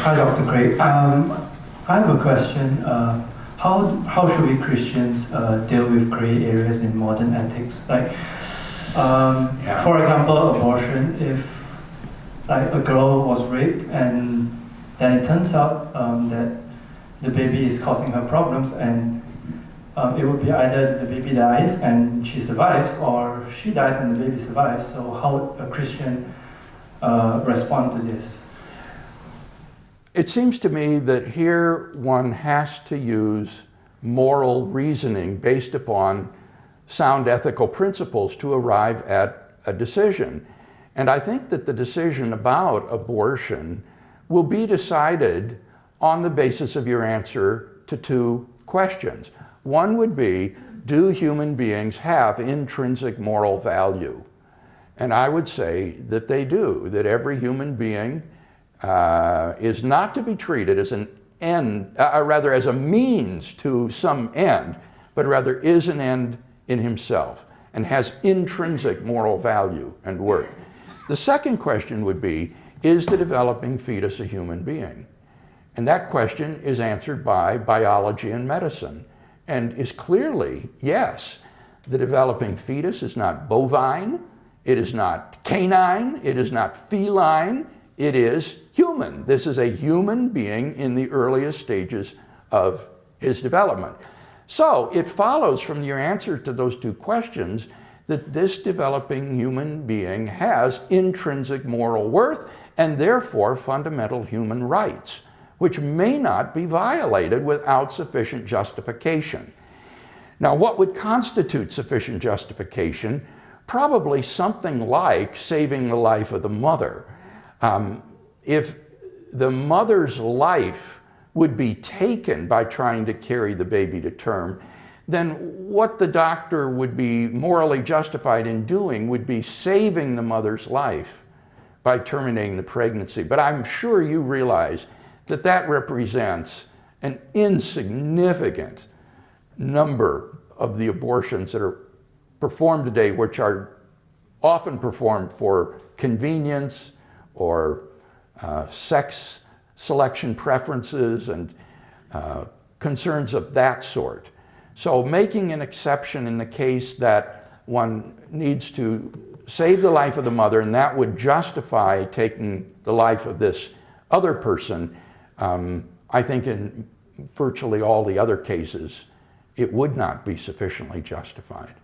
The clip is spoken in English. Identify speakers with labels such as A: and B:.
A: Hi, Dr. Craig. I have a question. How should we Christians deal with gray areas in modern ethics? For example, abortion. If a girl was raped and then it turns out that the baby is causing her problems, and it would be either the baby dies and she survives, or she dies and the baby survives. So how would a Christian respond to this?
B: It seems to me that here one has to use moral reasoning based upon sound ethical principles to arrive at a decision. And I think that the decision about abortion will be decided on the basis of your answer to two questions. One would be, do human beings have intrinsic moral value? And I would say that they do, that every human being is not to be treated as an end, rather as a means to some end, but rather is an end in himself and has intrinsic moral value and worth. The second question would be, is the developing fetus a human being? And that question is answered by biology and medicine, and is clearly yes. The developing fetus is not bovine, it is not canine, it is not feline, it is human. This is a human being in the earliest stages of his development. So it follows from your answer to those two questions that this developing human being has intrinsic moral worth and therefore fundamental human rights, which may not be violated without sufficient justification. Now, what would constitute sufficient justification? Probably something like saving the life of the mother. If the mother's life would be taken by trying to carry the baby to term, then what the doctor would be morally justified in doing would be saving the mother's life by terminating the pregnancy. But I'm sure you realize that that represents an insignificant number of the abortions that are performed today, which are often performed for convenience or sex selection preferences and concerns of that sort. So making an exception in the case that one needs to save the life of the mother, and that would justify taking the life of this other person, I think in virtually all the other cases, it would not be sufficiently justified.